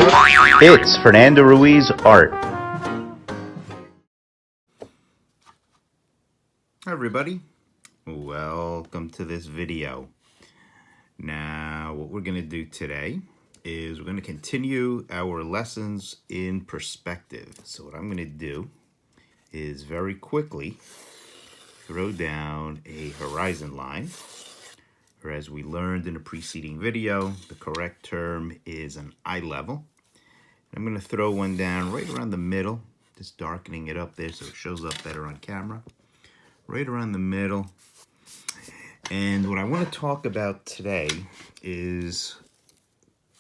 It's Fernando Ruiz Art. Hi everybody, welcome to this video. Now what we're going to do today is we're going to continue our lessons in perspective. So what I'm going to do is very quickly throw down a horizon line, or as we learned in a preceding video, the correct term is an eye level. I'm going to throw one down right around the middle, just darkening it up there so it shows up better on camera. Right around the middle. And what I want to talk about today is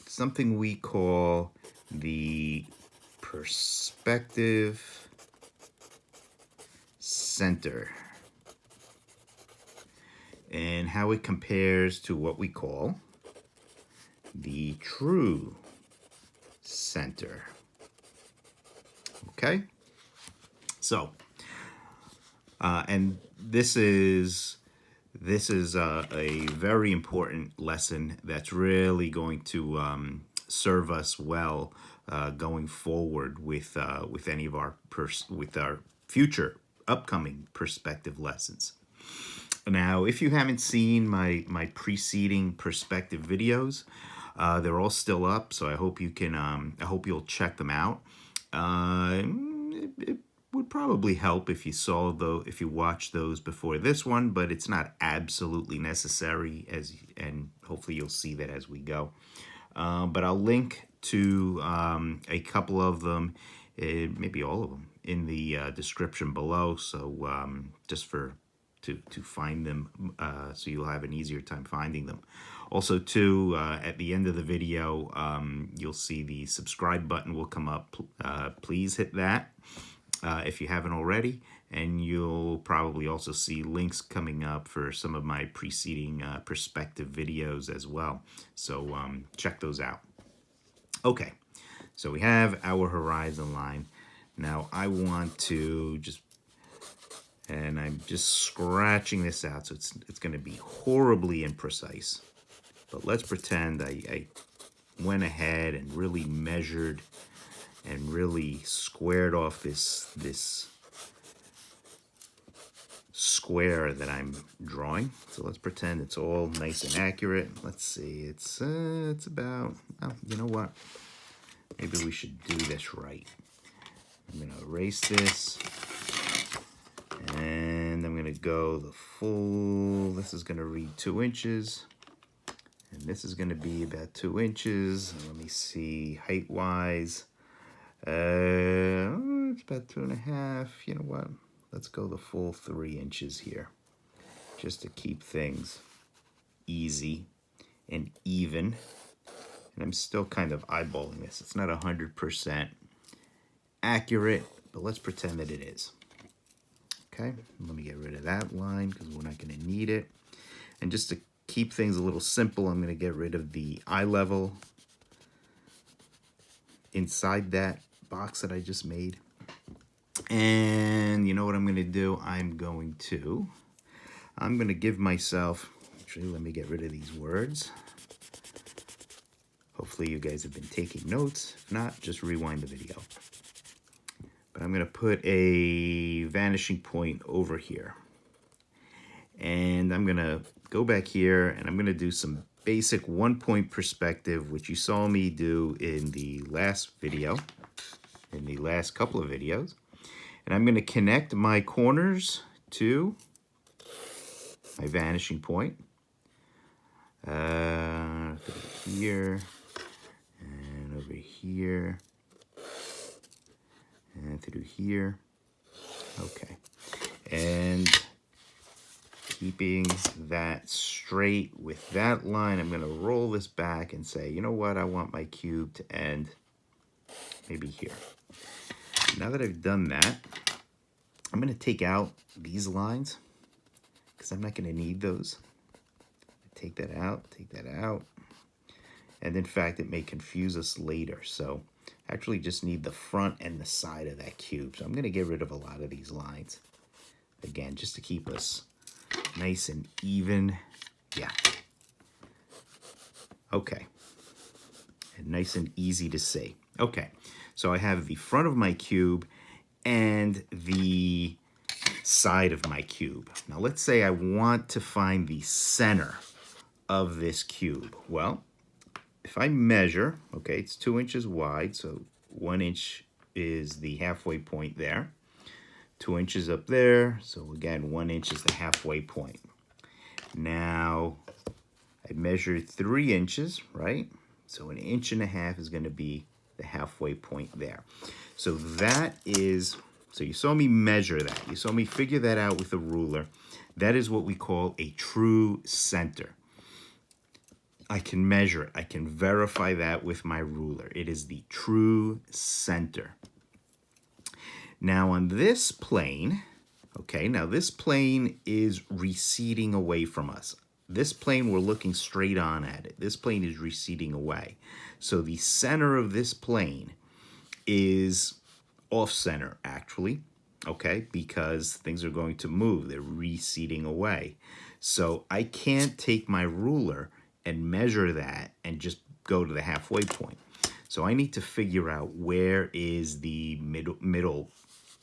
something we call the perspective center, and how it compares to what we call the true center. Okay? So, and this is a very important lesson that's really going to serve us well going forward with any of our future upcoming perspective lessons. Now, if you haven't seen my preceding perspective videos, they're all still up, so I hope you can. I hope you'll check them out. It would probably help if you watch those before this one, but it's not absolutely necessary, and hopefully you'll see that as we go. But I'll link to a couple of them, maybe all of them, in the description below. So just to find them, so you'll have an easier time finding them. Also, too, at the end of the video, you'll see the subscribe button will come up. Please hit that if you haven't already, and you'll probably also see links coming up for some of my preceding perspective videos as well. So check those out. Okay, so we have our horizon line. Now I want to and I'm just scratching this out, so it's going to be horribly imprecise. But let's pretend I went ahead and really measured and really squared off this square that I'm drawing. So let's pretend it's all nice and accurate. Let's see, it's about, oh, you know what? Maybe we should do this right. I'm going to erase this. And I'm going to go the full, this is going to read 2 inches. And this is going to be about 2 inches. And let me see, height-wise, it's about 2.5. You know what? Let's go the full 3 inches here, just to keep things easy and even. And I'm still kind of eyeballing this. It's not 100% accurate, but let's pretend that it is. Okay, let me get rid of that line because we're not going to need it. And just to keep things a little simple, I'm going to get rid of the eye level inside that box that I just made. And you know what I'm going to do? I'm going to give myself, actually, let me get rid of these words. Hopefully you guys have been taking notes. If not, just rewind the video. But I'm going to put a vanishing point over here. And I'm going to go back here, and I'm going to do some basic 1-point perspective, which you saw me do in the last video, in the last couple of videos. And I'm going to connect my corners to my vanishing point. Here, and over here. And through here. Okay. And keeping that straight with that line, I'm going to roll this back and say, you know what? I want my cube to end maybe here. Now that I've done that, I'm going to take out these lines because I'm not going to need those. Take that out, take that out. And in fact, it may confuse us later. So actually just need the front and the side of that cube. So I'm going to get rid of a lot of these lines. Again, just to keep us nice and even. Yeah. Okay. and nice and easy to see. Okay, so I have the front of my cube and the side of my cube. Now let's say I want to find the center of this cube. Well, if I measure, okay, it's 2 inches wide, so 1 inch is the halfway point there. 2 inches up there, so again, 1 inch is the halfway point. Now, I measured 3 inches, right? So 1.5 inches is going to be the halfway point there. So that is, so you saw me measure that. You saw me figure that out with a ruler. That is what we call a true center. I can measure it. I can verify that with my ruler. It is the true center. Now on this plane, okay, now this plane is receding away from us. This plane, we're looking straight on at it. This plane is receding away. So the center of this plane is off center, actually, okay, because things are going to move. They're receding away. So I can't take my ruler and measure that and just go to the halfway point. So I need to figure out where is the middle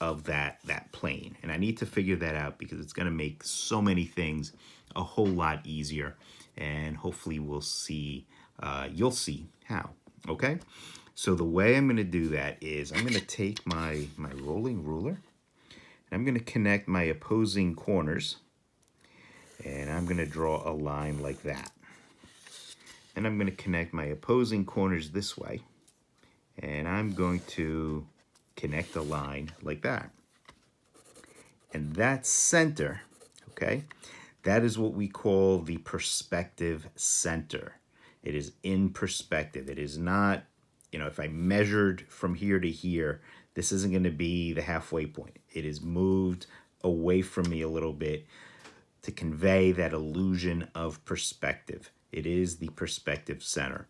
of that plane. And I need to figure that out because it's going to make so many things a whole lot easier. And hopefully we'll see, you'll see how, okay? So the way I'm going to do that is I'm going to take my rolling ruler and I'm going to connect my opposing corners and I'm going to draw a line like that. And I'm going to connect my opposing corners this way and I'm going to connect a line like that. And that center, okay, that is what we call the perspective center. It is in perspective. It is not, you know, if I measured from here to here, this isn't going to be the halfway point. It is moved away from me a little bit to convey that illusion of perspective. It is the perspective center.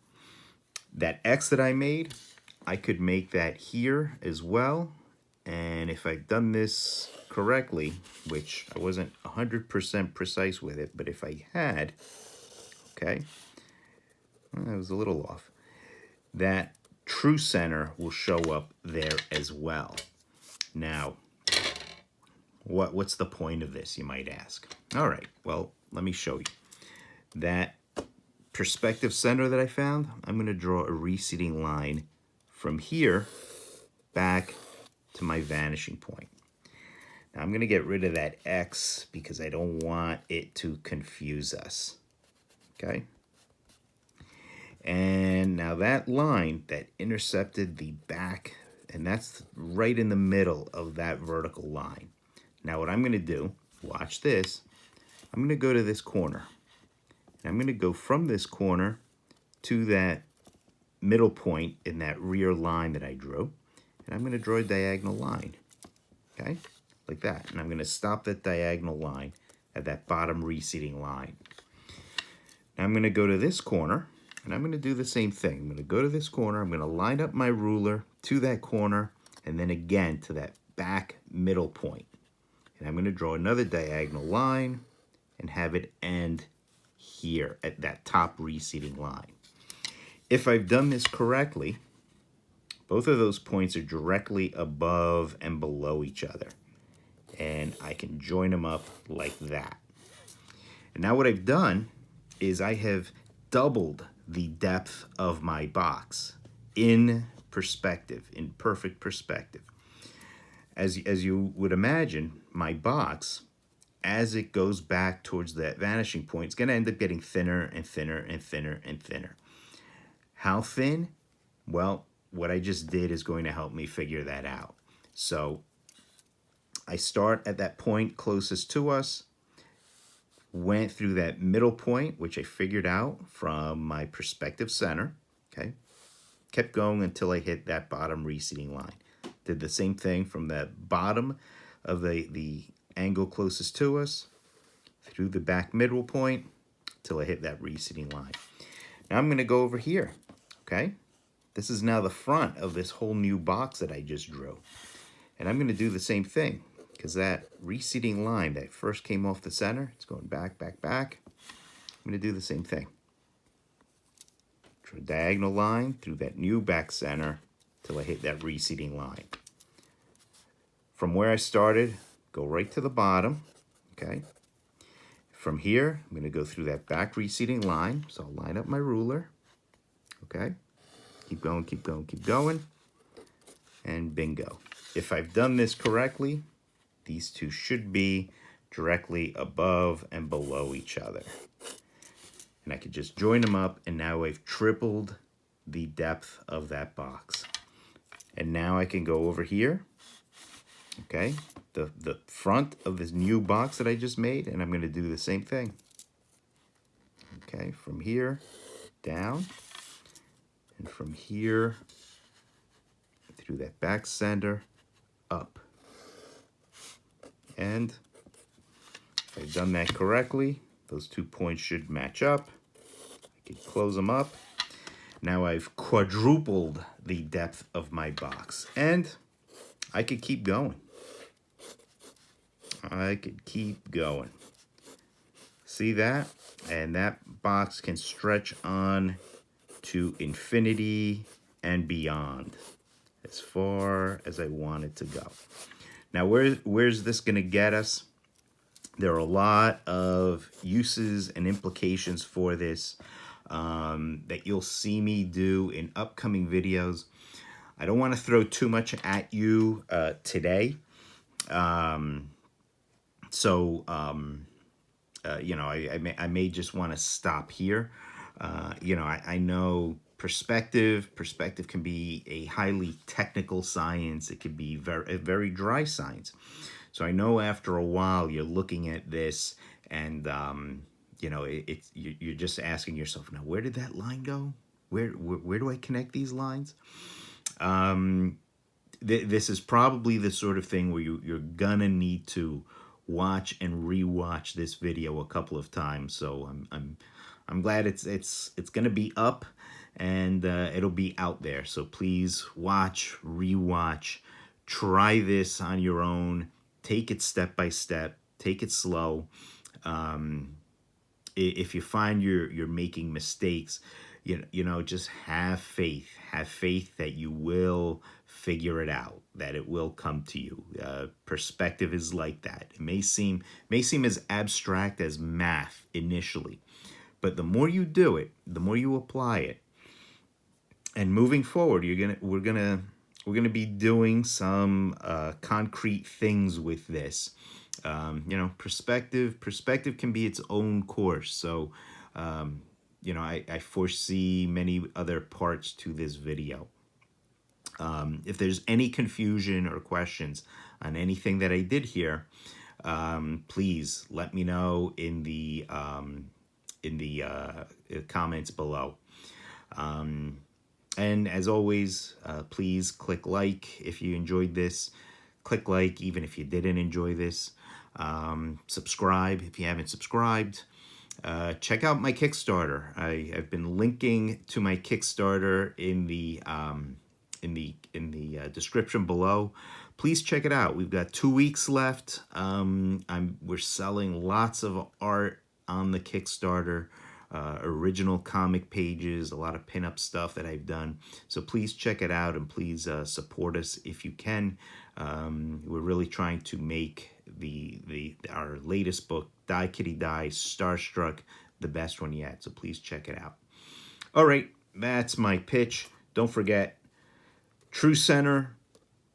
That X that I made, I could make that here as well. And if I've done this correctly, which I wasn't 100% precise with it, but if I had, okay, well, I was a little off. That true center will show up there as well. Now, what's the point of this, you might ask? All right, well, let me show you. That perspective center that I found, I'm going to draw a receding line from here back to my vanishing point. Now I'm going to get rid of that X because I don't want it to confuse us. Okay? And now that line that intercepted the back, and that's right in the middle of that vertical line. Now what I'm going to do, watch this, I'm going to go to this corner. And I'm going to go from this corner to that middle point in that rear line that I drew. And I'm going to draw a diagonal line, okay, like that. And I'm going to stop that diagonal line at that bottom receding line. Now I'm going to go to this corner, and I'm going to do the same thing. I'm going to go to this corner, I'm going to line up my ruler to that corner, and then again to that back middle point. And I'm going to draw another diagonal line and have it end here at that top receding line. If I've done this correctly, both of those points are directly above and below each other. And I can join them up like that. And now what I've done is I have doubled the depth of my box in perspective, in perfect perspective. As you would imagine, my box, as it goes back towards that vanishing point, it's going to end up getting thinner and thinner and thinner and thinner. How thin? Well, what I just did is going to help me figure that out. So I start at that point closest to us, went through that middle point, which I figured out from my perspective center, okay? Kept going until I hit that bottom receding line. Did the same thing from the bottom of the angle closest to us, through the back middle point, till I hit that receding line. Now I'm gonna go over here, okay? This is now the front of this whole new box that I just drew. And I'm gonna do the same thing, because that receding line that first came off the center, it's going back, back, back. I'm gonna do the same thing. Draw a diagonal line through that new back center till I hit that reseating line. From where I started, go right to the bottom, okay? From here, I'm going to go through that back reseating line. So I'll line up my ruler, okay? Keep going, keep going, keep going, and bingo. If I've done this correctly, these two should be directly above and below each other. And I could just join them up, and now I've tripled the depth of that box. And now I can go over here, okay, the front of this new box that I just made, and I'm going to do the same thing. Okay, from here down, and from here through that back center up. And if I've done that correctly, those 2 points should match up. I can close them up. Now I've quadrupled the depth of my box, and I could keep going. I could keep going. See that? And that box can stretch on to infinity and beyond, as far as I want it to go. Now, where's this going to get us? There are a lot of uses and implications for this that you'll see me do in upcoming videos. I don't want to throw too much at you today. You know, I may just want to stop here. You know, I know perspective can be a highly technical science. It could be a very dry science. So I know after a while you're looking at this and, you know, you're just asking yourself, now, where did that line go? Where do I connect these lines? This is probably the sort of thing where you're gonna need to watch and rewatch this video a couple of times. So I'm glad it's gonna be up, and it'll be out there. So please watch, rewatch, try this on your own. Take it step by step. Take it slow. If you find you're making mistakes, you know, just have faith. Have faith that you will figure it out, that it will come to you. Perspective is like that. It may seem as abstract as math initially, but the more you do it, the more you apply it, and moving forward, we're gonna be doing some concrete things with this. You know, perspective can be its own course. So, you know, I foresee many other parts to this video. If there's any confusion or questions on anything that I did here, please let me know in the comments below. And as always, please click like if you enjoyed this. Click like even if you didn't enjoy this. Subscribe if you haven't subscribed. Check out my Kickstarter. I've been linking to my Kickstarter in the description below. Please check it out. We've got 2 weeks left. We're selling lots of art on the Kickstarter. Original comic pages, a lot of pinup stuff that I've done. So please check it out, and please support us if you can. We're really trying to make our latest book, Kitty Die Starstruck, the best one yet. So please check it out. All right, that's my pitch. Don't forget, true center,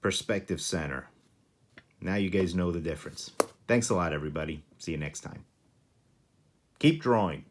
perspective center. Now you guys know the difference. Thanks a lot, everybody. See you next time. Keep drawing.